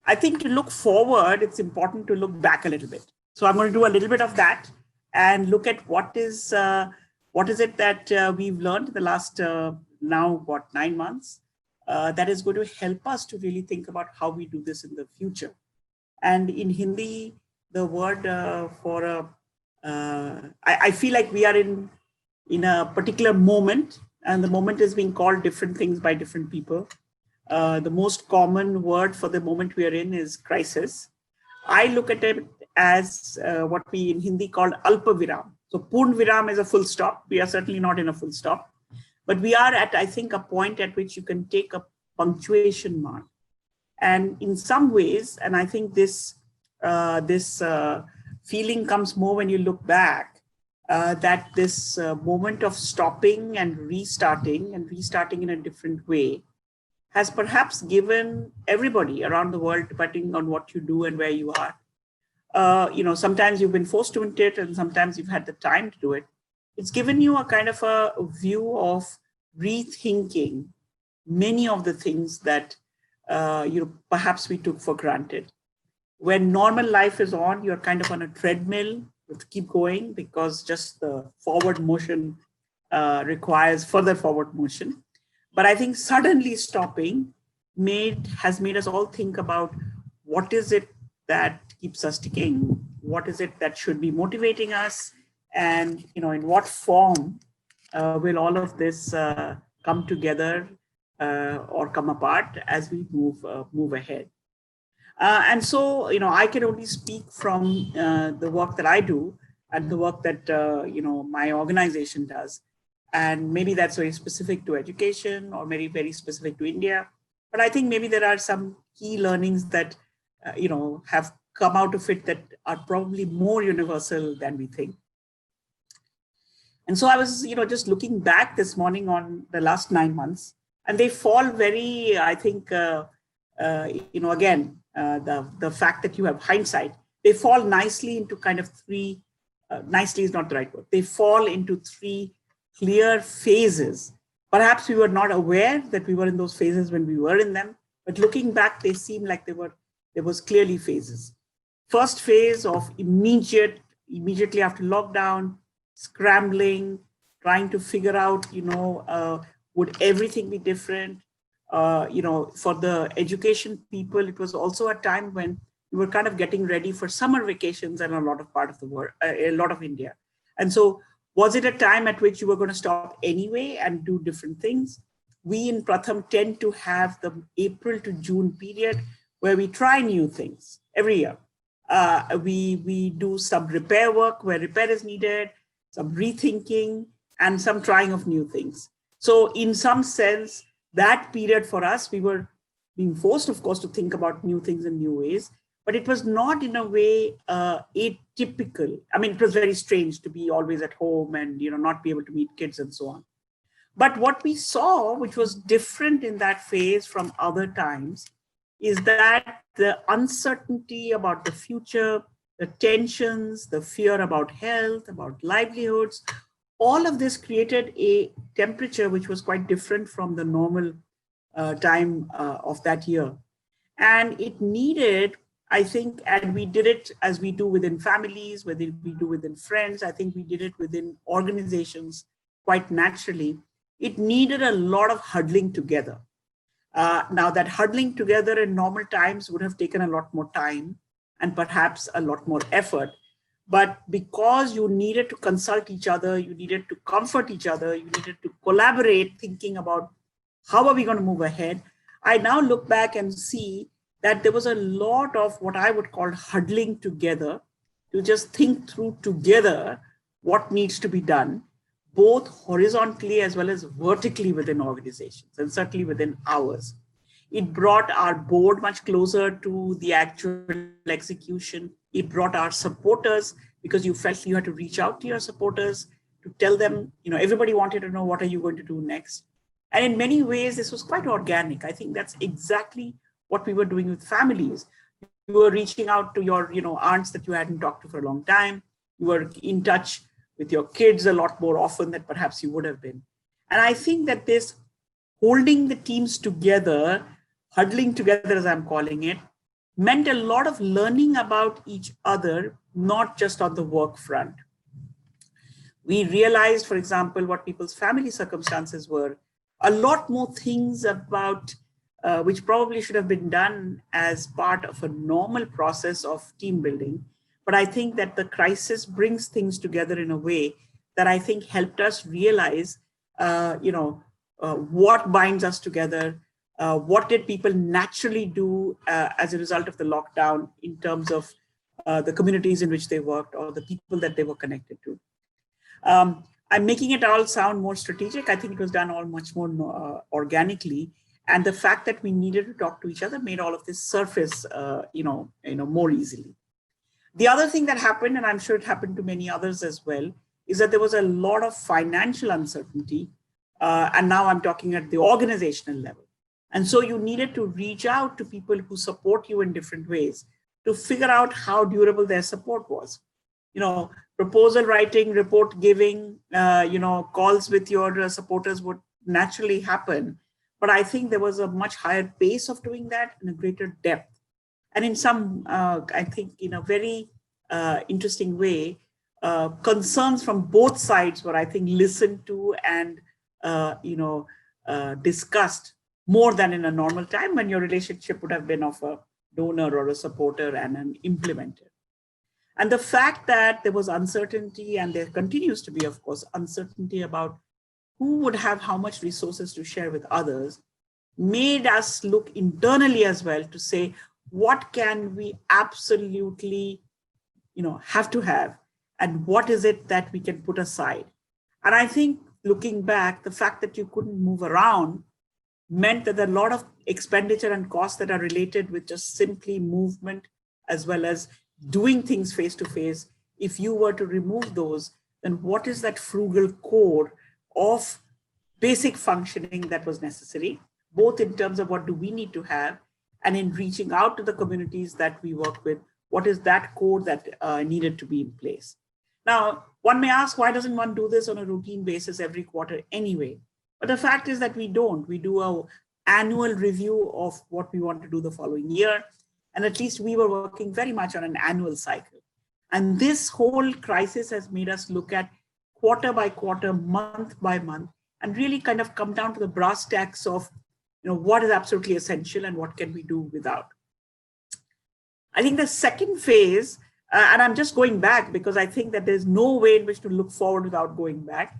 I think to look forward, it's important to look back a little bit. So I'm going to do a little bit of that and look at what is it that we've learned in the last now 9 months that is going to help us to really think about how we do this in the future. And in Hindi, the word I feel like we are in a particular moment, and the moment is being called different things by different people. The most common word for the moment we are in is crisis. I look at it as what we in Hindi call alpa viram. So purn viram is a full stop. We are certainly not in a full stop, but we are at, I think, a point at which you can take a punctuation mark. And in some ways, and I think this feeling comes more when you look back, that this moment of stopping and restarting in a different way has perhaps given everybody around the world, depending on what you do and where you are. Sometimes you've been forced to do it, and sometimes you've had the time to do it. It's given you a kind of a view of rethinking many of the things that perhaps we took for granted. When normal life is on, you're kind of on a treadmill. You have to keep going because just the forward motion requires further forward motion. But I think suddenly stopping has made us all think about what is it that keeps us ticking? What is it that should be motivating us? And in what form will all of this come together or come apart as we move ahead? And so, I can only speak from the work that I do and the work that, my organization does. And maybe that's very specific to education or maybe very specific to India. But I think maybe there are some key learnings that, have come out of it that are probably more universal than we think. And so I was, just looking back this morning on the last 9 months, and they fall very, I think, again, the fact that you have hindsight, they fall nicely into kind of three, nicely is not the right word, they fall into three clear phases. Perhaps we were not aware that we were in those phases when we were in them, but looking back, they seem like there was clearly phases. First phase of immediately after lockdown, scrambling, trying to figure out, would everything be different? For the education people, it was also a time when we were kind of getting ready for summer vacations in a lot of part of the world, a lot of India. And so was it a time at which you were going to stop anyway and do different things? We in Pratham tend to have the April to June period where we try new things every year. We do some repair work where repair is needed, some rethinking, and some trying of new things. So in some sense, that period for us, we were being forced, of course, to think about new things in new ways, but it was not in a way atypical. I mean, it was very strange to be always at home and, not be able to meet kids and so on. But what we saw, which was different in that phase from other times, is that the uncertainty about the future, the tensions, the fear about health, about livelihoods, all of this created a temperature which was quite different from the normal time of that year. And it needed, I think, and we did it as we do within families, whether we do within friends, I think we did it within organizations quite naturally. It needed a lot of huddling together. Now that huddling together in normal times would have taken a lot more time and perhaps a lot more effort. But because you needed to consult each other, you needed to comfort each other, you needed to collaborate, thinking about how are we going to move ahead, I now look back and see that there was a lot of what I would call huddling together to just think through together what needs to be done, both horizontally as well as vertically within organizations, and certainly within ours. It brought our board much closer to the actual execution. It brought our supporters, because you felt you had to reach out to your supporters to tell them, everybody wanted to know, what are you going to do next? And in many ways, this was quite organic. I think that's exactly what we were doing with families. You were reaching out to your, aunts that you hadn't talked to for a long time. You were in touch with your kids a lot more often than perhaps you would have been. And I think that this holding the teams together, huddling together, as I'm calling it, meant a lot of learning about each other, not just on the work front. We realized, for example, what people's family circumstances were, a lot more things about which probably should have been done as part of a normal process of team building. But I think that the crisis brings things together in a way that I think helped us realize, what binds us together, what did people naturally do as a result of the lockdown in terms of the communities in which they worked or the people that they were connected to. I'm making it all sound more strategic. I think it was done all much more organically. And the fact that we needed to talk to each other made all of this surface, more easily. The other thing that happened, and I'm sure it happened to many others as well, is that there was a lot of financial uncertainty. And now I'm talking at the organizational level. And so you needed to reach out to people who support you in different ways to figure out how durable their support was. Proposal writing, report giving, calls with your supporters would naturally happen. But I think there was a much higher pace of doing that and a greater depth. And in some, I think in a very interesting way, concerns from both sides were, I think, listened to and, discussed more than in a normal time when your relationship would have been of a donor or a supporter and an implementer. And the fact that there was uncertainty, and there continues to be, of course, uncertainty about who would have how much resources to share with others, made us look internally as well to say, what can we absolutely, have to have, and what is it that we can put aside? And I think looking back, the fact that you couldn't move around meant that there are a lot of expenditure and costs that are related with just simply movement, as well as doing things face to face. If you were to remove those, then what is that frugal core of basic functioning that was necessary, both in terms of what do we need to have, and in reaching out to the communities that we work with, what is that core that needed to be in place? Now, one may ask, why doesn't one do this on a routine basis every quarter anyway? But the fact is that we don't. We do an annual review of what we want to do the following year. And at least we were working very much on an annual cycle. And this whole crisis has made us look at quarter by quarter, month by month, and really kind of come down to the brass tacks of, what is absolutely essential and what can we do without. I think the second phase, and I'm just going back because I think that there's no way in which to look forward without going back.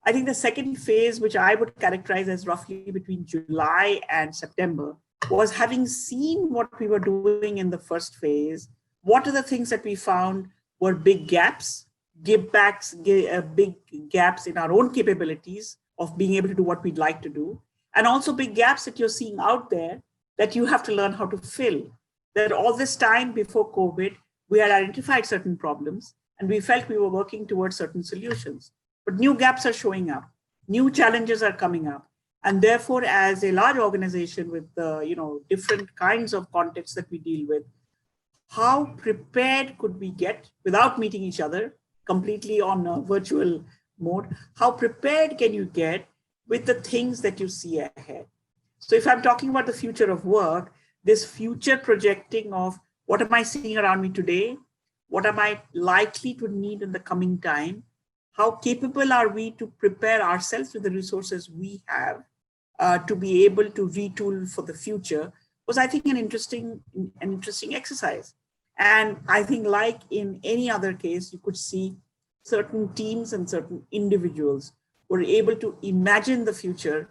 I think the second phase, which I would characterize as roughly between July and September, was having seen what we were doing in the first phase. What are the things that we found were big gaps, big gaps in our own capabilities of being able to do what we'd like to do, and also big gaps that you're seeing out there that you have to learn how to fill. That all this time before COVID, we had identified certain problems and we felt we were working towards certain solutions. But new gaps are showing up, new challenges are coming up. And therefore, as a large organization with different kinds of contexts that we deal with, how prepared could we get without meeting each other completely on a virtual mode? How prepared can you get with the things that you see ahead? So if I'm talking about the future of work, this future projecting of what am I seeing around me today? What am I likely to need in the coming time? How capable are we to prepare ourselves with the resources we have to be able to retool for the future was, I think, an interesting exercise. And I think, like in any other case, you could see certain teams and certain individuals were able to imagine the future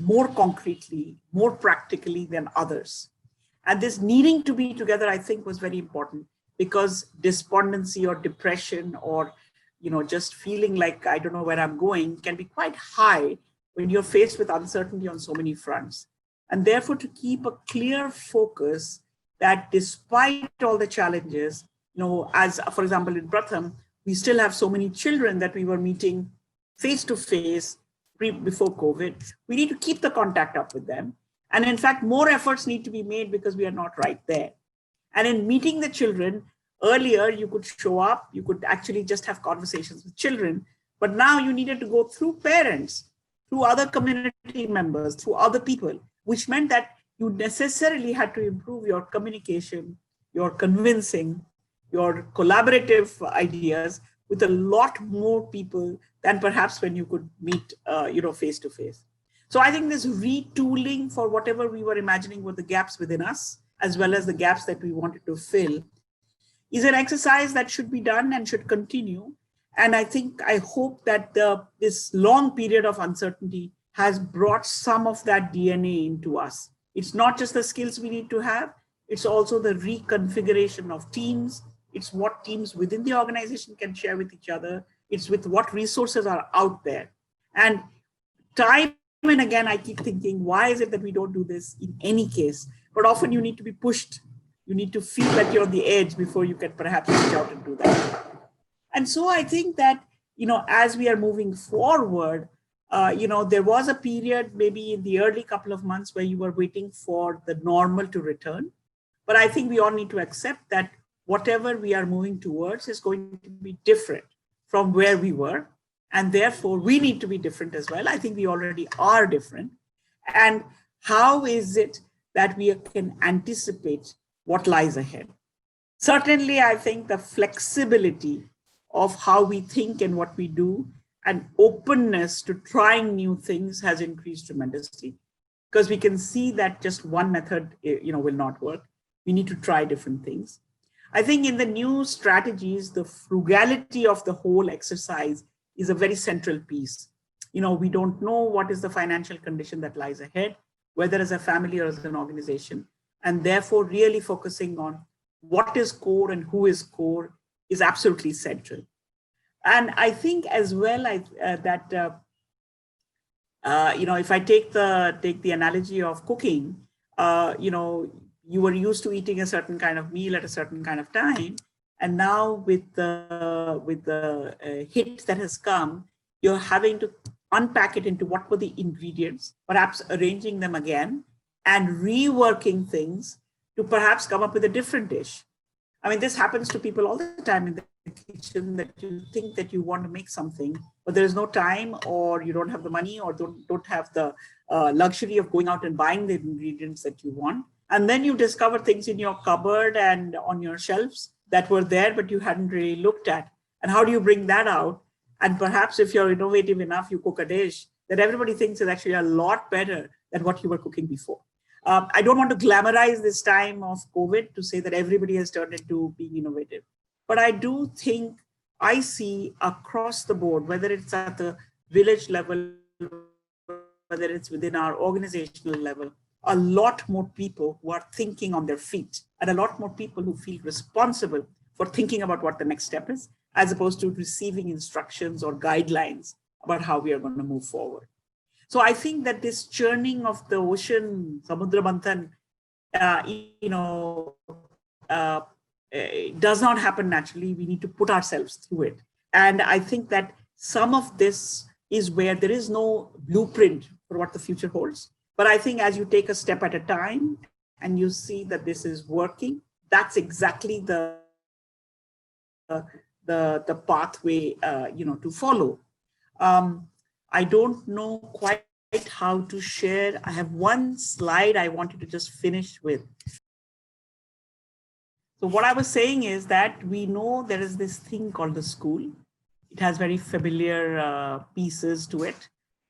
more concretely, more practically than others. And this needing to be together, I think, was very important, because despondency or depression or just feeling like I don't know where I'm going can be quite high when you're faced with uncertainty on so many fronts. And therefore, to keep a clear focus that despite all the challenges, as for example, in Pratham, we still have so many children that we were meeting face to face before COVID. We need to keep the contact up with them. And in fact, more efforts need to be made because we are not right there. And in meeting the children, earlier you could show up, you could actually just have conversations with children, but now you needed to go through parents, through other community members, through other people, which meant that you necessarily had to improve your communication, your convincing, your collaborative ideas with a lot more people than perhaps when you could meet, face to face. So I think this retooling for whatever we were imagining were the gaps within us, as well as the gaps that we wanted to fill, is an exercise that should be done and should continue. And I hope that this long period of uncertainty has brought some of that DNA into us. It's not just the skills we need to have, it's also the reconfiguration of teams. It's what teams within the organization can share with each other. It's with what resources are out there. And time and again, I keep thinking, why is it that we don't do this in any case? But often you need to be pushed. You need to feel that you're on the edge before you can perhaps reach out and do that. And so I think that, as we are moving forward, there was a period maybe in the early couple of months where you were waiting for the normal to return. But I think we all need to accept that whatever we are moving towards is going to be different from where we were. And therefore, we need to be different as well. I think we already are different. And how is it that we can anticipate what lies ahead? Certainly, I think the flexibility of how we think and what we do and openness to trying new things has increased tremendously, because we can see that just one method, will not work. We need to try different things. I think in the new strategies, the frugality of the whole exercise is a very central piece. We don't know what is the financial condition that lies ahead, whether as a family or as an organization. And therefore, really focusing on what is core and who is core is absolutely central. And I think as well that if I take the analogy of cooking, you were used to eating a certain kind of meal at a certain kind of time, and now with the hit that has come, you're having to unpack it into what were the ingredients, perhaps arranging them again and reworking things to perhaps come up with a different dish. I mean, this happens to people all the time in the kitchen, that you think that you want to make something, but there is no time, or you don't have the money, or don't have the luxury of going out and buying the ingredients that you want. And then you discover things in your cupboard and on your shelves that were there, but you hadn't really looked at. And how do you bring that out? And perhaps if you're innovative enough, you cook a dish that everybody thinks is actually a lot better than what you were cooking before. I don't want to glamorize this time of COVID to say that everybody has turned into being innovative. But I do think I see across the board, whether it's at the village level, whether it's within our organizational level, a lot more people who are thinking on their feet, and a lot more people who feel responsible for thinking about what the next step is, as opposed to receiving instructions or guidelines about how we are going to move forward. So I think that this churning of the ocean, Samudra Manthan, it does not happen naturally. We need to put ourselves through it. And I think that some of this is where there is no blueprint for what the future holds. But I think as you take a step at a time and you see that this is working, that's exactly the pathway to follow. I don't know quite how to share. I have one slide I wanted to just finish with. So what I was saying is that we know there is this thing called the school. It has very familiar pieces to it.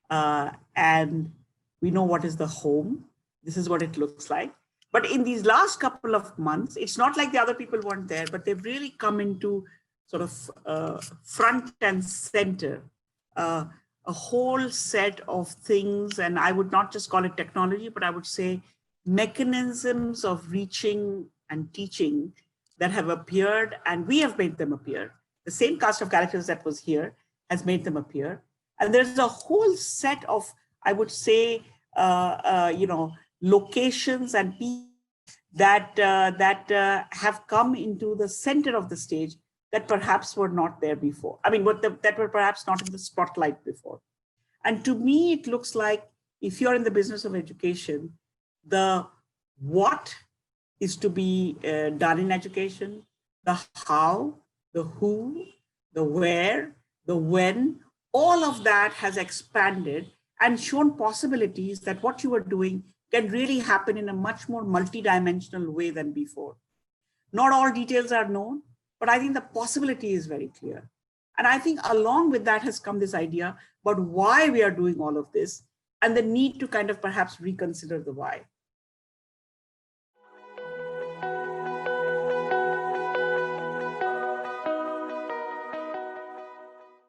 And we know what is the home. This is what it looks like. But in these last couple of months, it's not like the other people weren't there, but they've really come into sort of front and center, a whole set of things. And I would not just call it technology, but I would say mechanisms of reaching and teaching that have appeared, and we have made them appear. The same cast of characters that was here has made them appear. And there's a whole set of, I would say, locations and people that have come into the center of the stage that perhaps were not there before. I mean, that were perhaps not in the spotlight before. And to me, it looks like if you're in the business of education, the what is to be done in education, the how, the who, the where, the when, all of that has expanded and shown possibilities that what you were doing can really happen in a much more multidimensional way than before. Not all details are known, but I think the possibility is very clear. And I think along with that has come this idea about why we are doing all of this and the need to kind of perhaps reconsider the why.